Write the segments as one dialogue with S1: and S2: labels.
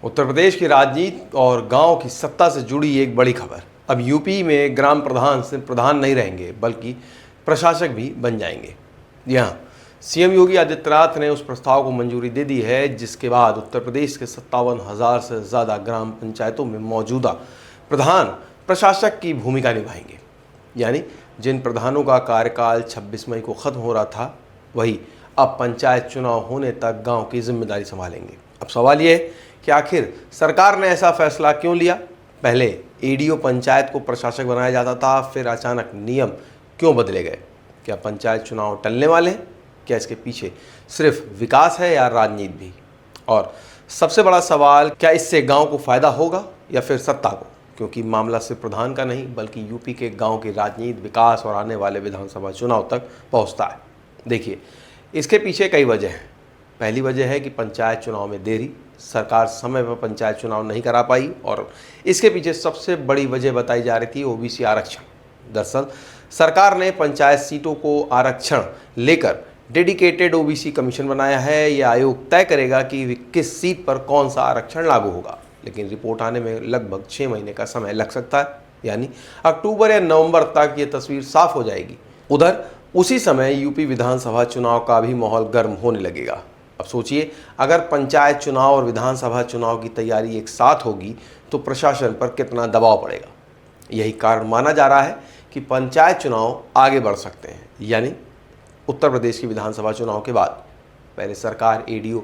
S1: उत्तर प्रदेश की राजनीति और गांव की सत्ता से जुड़ी एक बड़ी खबर। अब यूपी में ग्राम प्रधान सिर्फ प्रधान नहीं रहेंगे बल्कि प्रशासक भी बन जाएंगे। यहाँ सीएम योगी आदित्यनाथ ने उस प्रस्ताव को मंजूरी दे दी है, जिसके बाद उत्तर प्रदेश के 57,000 से ज़्यादा ग्राम पंचायतों में मौजूदा प्रधान प्रशासक की भूमिका निभाएंगे। यानी जिन प्रधानों का कार्यकाल 26 मई को ख़त्म हो रहा था, वही अब पंचायत चुनाव होने तक गांव की जिम्मेदारी संभालेंगे। अब सवाल ये है कि आखिर सरकार ने ऐसा फैसला क्यों लिया? पहले एडीओ पंचायत को प्रशासक बनाया जाता था, फिर अचानक नियम क्यों बदले गए? क्या पंचायत चुनाव टलने वाले हैं? क्या इसके पीछे सिर्फ विकास है या राजनीति भी? और सबसे बड़ा सवाल, क्या इससे गांव को फायदा होगा या फिर सत्ता को? क्योंकि मामला सिर्फ प्रधान का नहीं बल्कि यूपी के गांव की राजनीति, विकास और आने वाले विधानसभा चुनाव तक पहुंचता है। देखिए, इसके पीछे कई वजह हैं। पहली वजह है कि पंचायत चुनाव में देरी, सरकार समय पर पंचायत चुनाव नहीं करा पाई, और इसके पीछे सबसे बड़ी वजह बताई जा रही थी ओबीसी आरक्षण। दरअसल सरकार ने पंचायत सीटों को आरक्षण लेकर डेडिकेटेड ओबीसी कमीशन बनाया है। यह आयोग तय करेगा कि किस सीट पर कौन सा आरक्षण लागू होगा, लेकिन रिपोर्ट आने में लगभग 6 महीने का समय लग सकता है। यानी अक्टूबर या नवंबर तक ये तस्वीर साफ हो जाएगी। उधर उसी समय यूपी विधानसभा चुनाव का भी माहौल गर्म होने लगेगा। अब सोचिए, अगर पंचायत चुनाव और विधानसभा चुनाव की तैयारी एक साथ होगी तो प्रशासन पर कितना दबाव पड़ेगा। यही कारण माना जा रहा है कि पंचायत चुनाव आगे बढ़ सकते हैं, यानी उत्तर प्रदेश की विधानसभा चुनाव के बाद। पहले सरकार एडीओ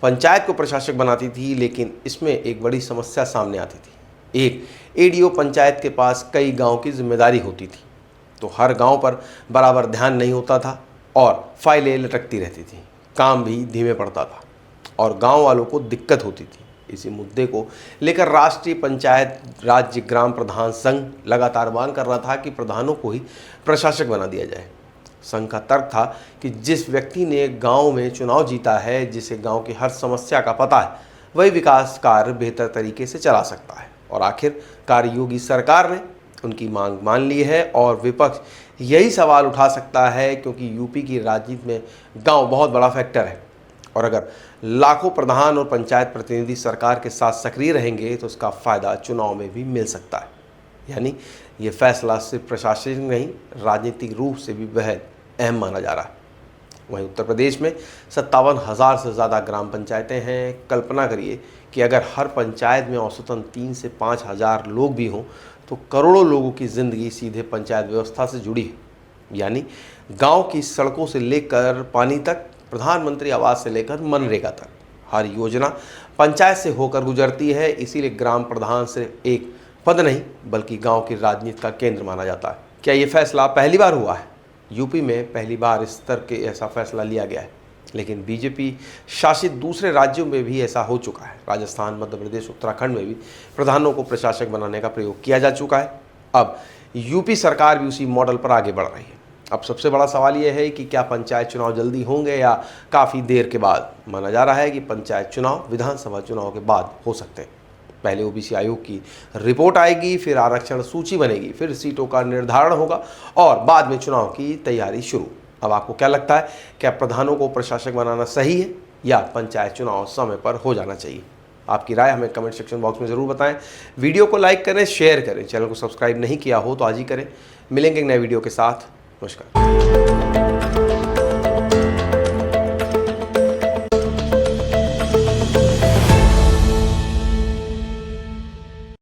S1: पंचायत को प्रशासक बनाती थी, लेकिन इसमें एक बड़ी समस्या सामने आती थी। एक एडीओ पंचायत के पास कई गाँव की जिम्मेदारी होती थी, तो हर गांव पर बराबर ध्यान नहीं होता था और फाइलें लटकती रहती थी, काम भी धीमे पड़ता था और गांव वालों को दिक्कत होती थी। इसी मुद्दे को लेकर राष्ट्रीय पंचायत राज्य ग्राम प्रधान संघ लगातार मांग कर रहा था कि प्रधानों को ही प्रशासक बना दिया जाए। संघ का तर्क था कि जिस व्यक्ति ने गांव में चुनाव जीता है, जिसे गांव की हर समस्या का पता है, वही विकास कार्य बेहतर तरीके से चला सकता है। और आखिरकार योगी सरकार ने उनकी मांग मान ली है और विपक्ष यही सवाल उठा सकता है, क्योंकि यूपी की राजनीति में गांव बहुत बड़ा फैक्टर है और अगर लाखों प्रधान और पंचायत प्रतिनिधि सरकार के साथ सक्रिय रहेंगे तो उसका फ़ायदा चुनाव में भी मिल सकता है। यानी ये फैसला सिर्फ प्रशासनिक नहीं, राजनीतिक रूप से भी बेहद अहम माना जा रहा है। वहीं उत्तर प्रदेश में 57,000 से ज़्यादा ग्राम पंचायतें हैं। कल्पना करिए कि अगर हर पंचायत में औसतन 3 से 5 हज़ार लोग भी हों तो करोड़ों लोगों की ज़िंदगी सीधे पंचायत व्यवस्था से जुड़ी है। यानी गांव की सड़कों से लेकर पानी तक, प्रधानमंत्री आवास से लेकर मनरेगा तक, हर योजना पंचायत से होकर गुजरती है। इसीलिए ग्राम प्रधान सिर्फ एक पद नहीं बल्कि गांव की राजनीति का केंद्र माना जाता है। क्या ये फैसला पहली बार हुआ है? यूपी में पहली बार इस स्तर के ऐसा फैसला लिया गया है, लेकिन बीजेपी शासित दूसरे राज्यों में भी ऐसा हो चुका है। राजस्थान, मध्य प्रदेश, उत्तराखंड में भी प्रधानों को प्रशासक बनाने का प्रयोग किया जा चुका है। अब यूपी सरकार भी उसी मॉडल पर आगे बढ़ रही है। अब सबसे बड़ा सवाल यह है कि क्या पंचायत चुनाव जल्दी होंगे या काफ़ी देर के बाद? माना जा रहा है कि पंचायत चुनाव विधानसभा चुनाव के बाद हो सकते हैं। पहले ओबीसी आयोग की रिपोर्ट आएगी, फिर आरक्षण सूची बनेगी, फिर सीटों का निर्धारण होगा और बाद में चुनाव की तैयारी शुरू। अब आपको क्या लगता है, क्या प्रधानों को प्रशासक बनाना सही है या पंचायत चुनाव समय पर हो जाना चाहिए? आपकी राय हमें कमेंट सेक्शन बॉक्स में ज़रूर बताएं। वीडियो को लाइक करें, शेयर करें, चैनल को सब्सक्राइब नहीं किया हो तो आज ही करें। मिलेंगे एक नए वीडियो के साथ। नमस्कार।